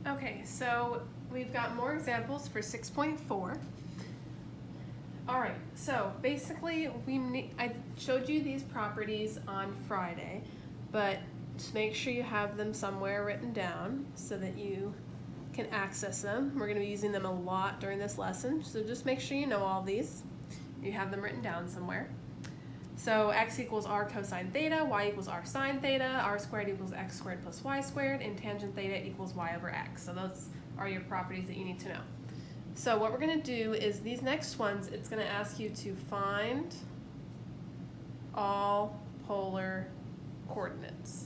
Okay, so we've got more examples for 6.4. All right, so basically I showed you these properties on Friday, but just make sure you have them somewhere written down so that you can access them. We're going to be using them a lot during this lesson, so just make sure you know all these. You have them written down somewhere. So x equals r cosine theta, y equals r sine theta, r squared equals x squared plus y squared, and tangent theta equals y over x. So those are your properties that you need to know. So what we're going to do is these next ones, it's going to ask you to find all polar coordinates.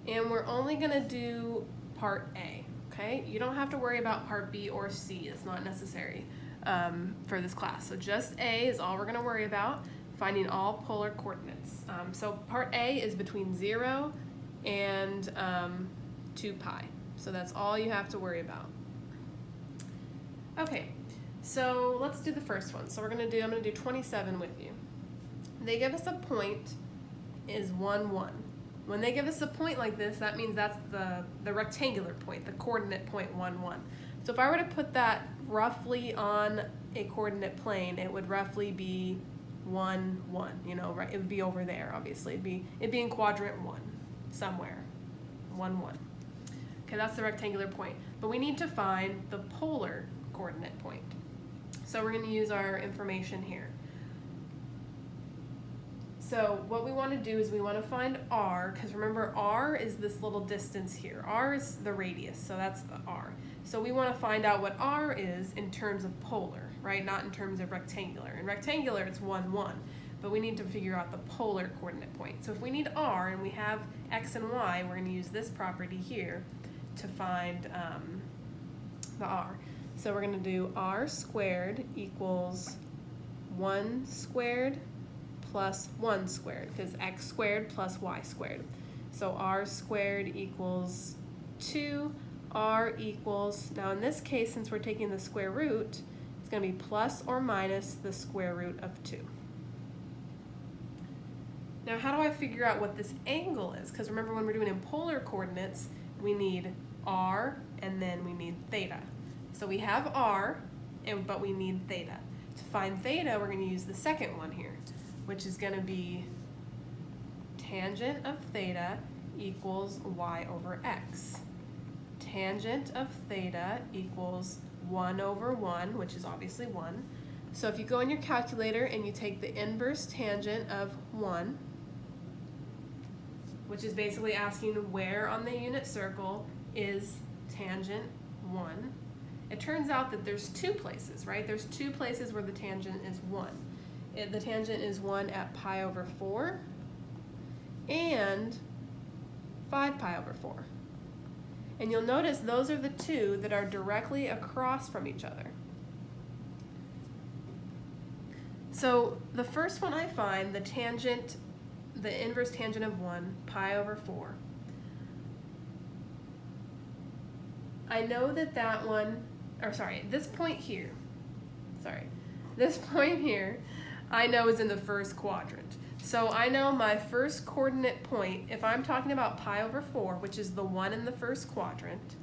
And we're only going to do part A, okay? You don't have to worry about part B or C. It's not necessary for this class. So just A is all we're going to worry about, finding all polar coordinates. So part A is between 0 and 2 pi. So that's all you have to worry about. Okay, so let's do the first one. So I'm going to do 27 with you. They give us a point is 1, 1. When they give us a point like this, that means that's the rectangular point, the coordinate point 1, 1. So if I were to put that roughly on a coordinate plane, it would roughly be 1, 1. You know, right? It would be over there. Obviously, it'd be in quadrant 1 somewhere. 1, 1. Okay, that's the rectangular point. But we need to find the polar coordinate point. So we're going to use our information here. So what we want to do is we want to find r, because remember r is this little distance here. R is the radius, so that's the r. So we want to find out what r is in terms of polar, right? Not in terms of rectangular. In rectangular it's 1, 1, but we need to figure out the polar coordinate point. So if we need r and we have x and y, we're going to use this property here to find the r. So we're going to do r squared equals 1 squared plus 1 squared, because x squared plus y squared. So r squared equals 2, r equals, now in this case, since we're taking the square root, it's going to be plus or minus the square root of 2. Now how do I figure out what this angle is? Because remember, when we're doing in polar coordinates, we need r and then we need theta. So we have r, but we need theta. To find theta, we're going to use the second one here, which is going to be tangent of theta equals y over x. Tangent of theta equals 1 over 1, which is obviously 1. So if you go in your calculator and you take the inverse tangent of 1, which is basically asking where on the unit circle is tangent 1, it turns out that there's 2 places, right? There's 2 places where the tangent is 1. The tangent is 1 at pi over 4 and 5 pi over 4. And you'll notice those are the 2 that are directly across from each other. So the first one I find, the tangent, the inverse tangent of 1, pi over 4. I know that that one, or sorry, this point here, I know is in the first quadrant. So I know my first coordinate point, if I'm talking about pi over 4, which is the one in the first quadrant,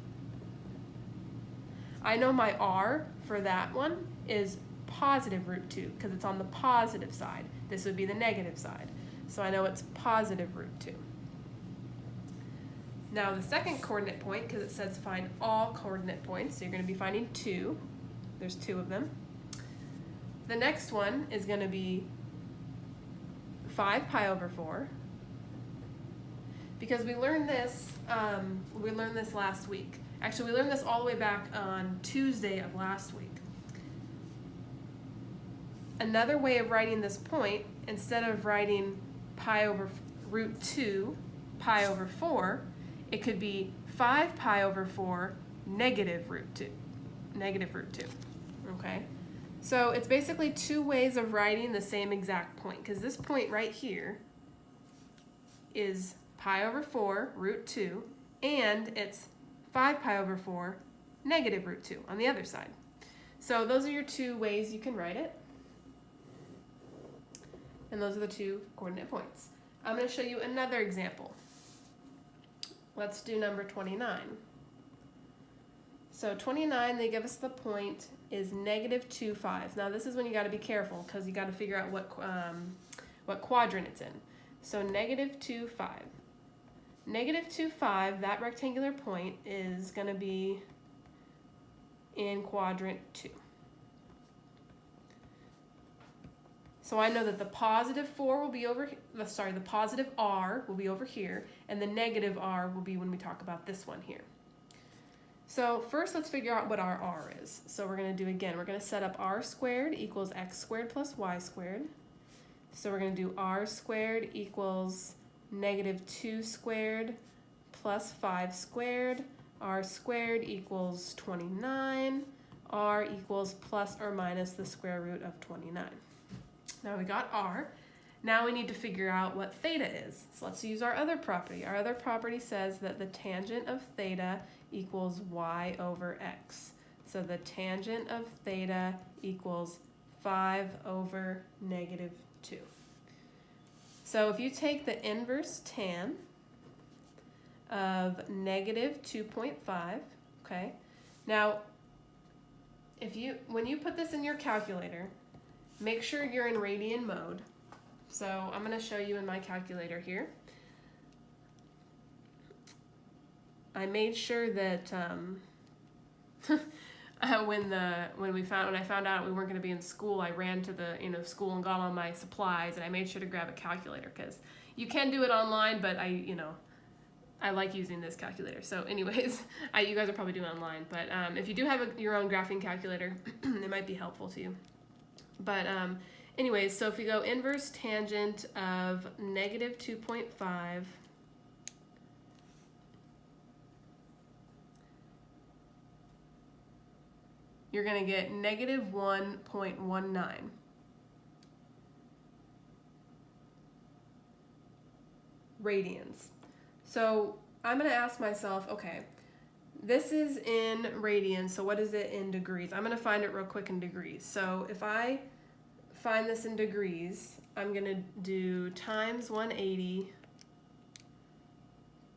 I know my r for that one is positive root 2, because it's on the positive side. This would be the negative side. So I know it's positive root 2. Now the second coordinate point, because it says find all coordinate points, so you're going to be finding 2. There's 2 of them. The next one is going to be 5 pi over 4, because we learned this last week. Actually, we learned this all the way back on Tuesday of last week. Another way of writing this point, instead of writing pi over root 2 pi over 4, it could be 5 pi over 4 negative root 2. Okay? So it's basically 2 ways of writing the same exact point, because this point right here is pi over 4 root 2, and it's 5 pi over 4 negative root 2 on the other side. So those are your 2 ways you can write it. And those are the 2 coordinate points. I'm going to show you another example. Let's do number 29. So 29, they give us the point is -2,5. Now this is when you got to be careful because you got to figure out what quadrant it's in. So -2,5. -2,5, that rectangular point is going to be in quadrant 2. So I know that the positive 4 will be over, the positive r will be over here, and the negative r will be when we talk about this one here. So first let's figure out what our r is. So we're going to do, again, we're going to set up r squared equals x squared plus y squared. So we're going to do r squared equals -2 squared plus 5 squared. R squared equals 29. R equals plus or minus the square root of 29. Now we got r. Now we need to figure out what theta is. So let's use our other property. Our other property says that the tangent of theta equals y over x. So the tangent of theta equals 5 over -2. So if you take the inverse tan of -2.5, okay? Now, when you put this in your calculator, make sure you're in radian mode. So I'm going to show you in my calculator here. I made sure that when I found out we weren't going to be in school, I ran to the school and got all my supplies, and I made sure to grab a calculator because you can do it online, but I like using this calculator. So anyways, you guys are probably doing online, but if you do have your own graphing calculator, it might be helpful to you. But anyways, so if we go inverse tangent of -2.5, you're going to get -1.19 radians. So I'm going to ask myself, okay, this is in radians, so what is it in degrees? I'm going to find it real quick in degrees. So if I find this in degrees, I'm going to do times 180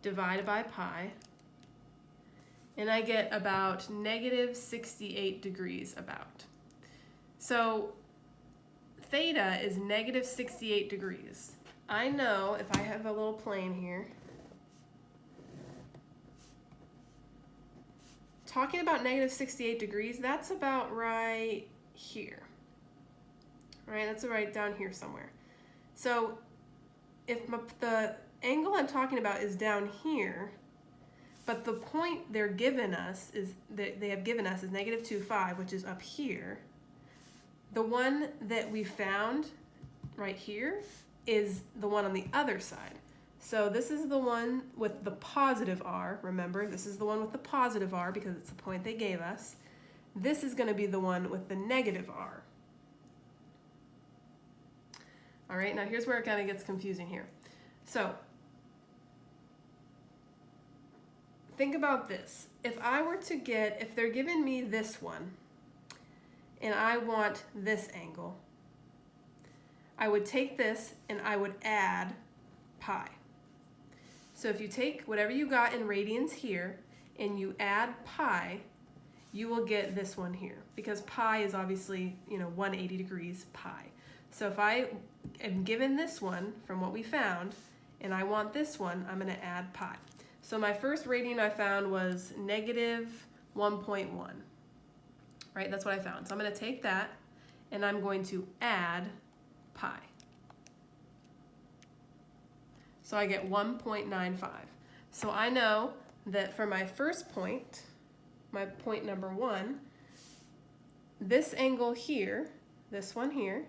divided by pi, and I get about -68 degrees about. So theta is -68 degrees. I know if I have a little plane here, talking about -68 degrees, that's about right here. All right, that's right down here somewhere. So if the angle I'm talking about is down here, but the point they have given us is -2.5, which is up here. The one that we found right here is the one on the other side. So this is the one with the positive r. Remember, this is the one with the positive r because it's the point they gave us. This is going to be the one with the negative r. All right, now here's where it kind of gets confusing here. So think about this. If they're giving me this one, and I want this angle, I would take this and I would add pi. So if you take whatever you got in radians here and you add pi, you will get this one here because pi is obviously 180 degrees pi. So if I am given this one from what we found and I want this one, I'm going to add pi. So my first radian I found was -1.1. Right, that's what I found. So I'm going to take that and I'm going to add pi. So I get 1.95. So I know that for my first point, my point number 1, this angle here, this one here,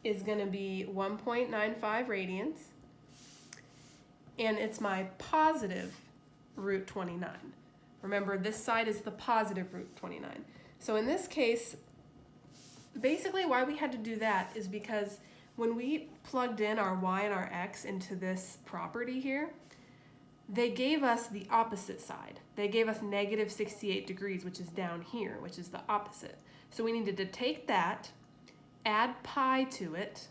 is going to be 1.95 radians, and it's my positive root 29. Remember, this side is the positive root 29. So in this case, basically why we had to do that is because when we plugged in our y and our x into this property here, they gave us the opposite side. They gave us -68 degrees, which is down here, which is the opposite. So we needed to take that, add pi to it,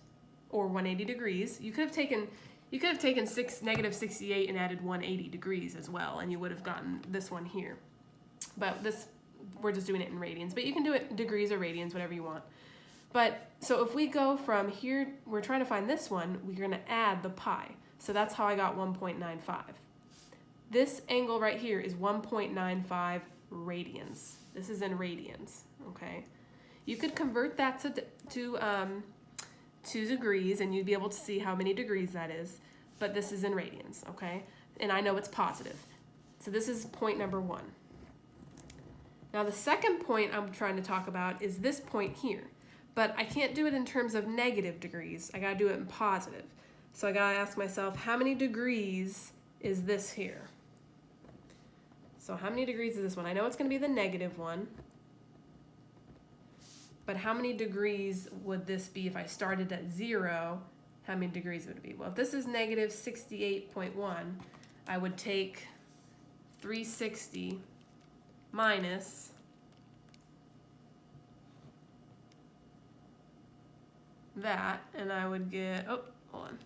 or 180 degrees. You could have taken, You could have taken negative 68 and added 180 degrees as well, and you would have gotten this one here. But this, we're just doing it in radians. But you can do it in degrees or radians, whatever you want. But, so if we go from here, we're trying to find this one, we're going to add the pi. So that's how I got 1.95. This angle right here is 1.95 radians. This is in radians, okay? You could convert that to degrees, and you'd be able to see how many degrees that is, but this is in radians, okay? And I know it's positive. So this is point number 1. Now the second point I'm trying to talk about is this point here, but I can't do it in terms of negative degrees. I gotta do it in positive. So I gotta ask myself, how many degrees is this here? So how many degrees is this one? I know it's gonna be the negative one, but how many degrees would this be if I started at 0? How many degrees would it be? Well, if this is negative 68.1, I would take 360 minus that, and I would get, oh, hold on.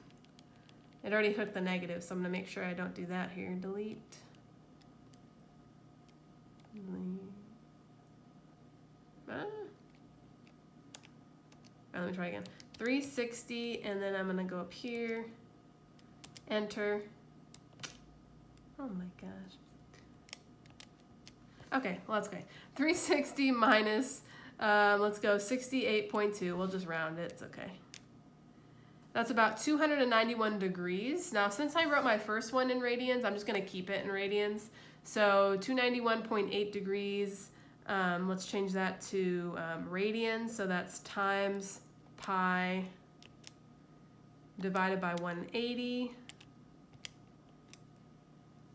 It already took the negative, so I'm gonna make sure I don't do that here. Delete. Let me try again. 360, and then I'm gonna go up here, enter. Oh my gosh. Okay, well that's okay. 360 minus, let's go 68.2. We'll just round it, it's okay. That's about 291 degrees. Now, since I wrote my first one in radians, I'm just gonna keep it in radians. So 291.8 degrees, let's change that to radians. So that's times pi divided by 180.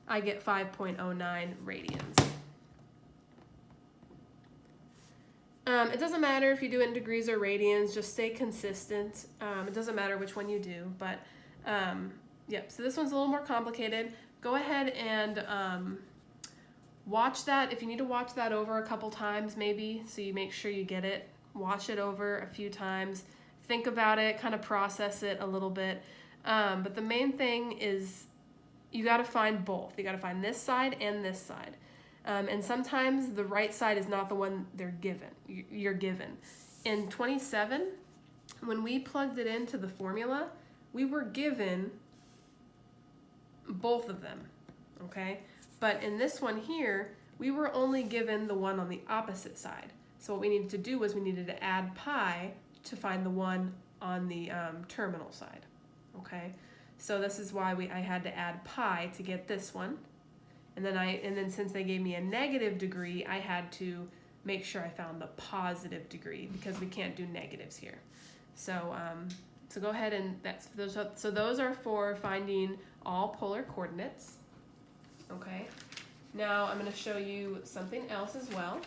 I get 5.09 radians. It doesn't matter if you do it in degrees or radians, just stay consistent. It doesn't matter which one you do, but yep, so this one's a little more complicated. Go ahead and watch that. If you need to watch that over a couple times maybe, so you make sure you get it, watch it over a few times, think about it, kind of process it a little bit. But the main thing is you got to find both. You got to find this side and this side. And sometimes the right side is not the one you're given. In 27, when we plugged it into the formula, we were given both of them, okay? But in this one here, we were only given the one on the opposite side. So what we needed to do was we needed to add pi to find the one on the terminal side, okay? So this is why I had to add pi to get this one. And then since they gave me a negative degree, I had to make sure I found the positive degree because we can't do negatives here. So so go ahead and those are for finding all polar coordinates. Okay. Now I'm going to show you something else as well.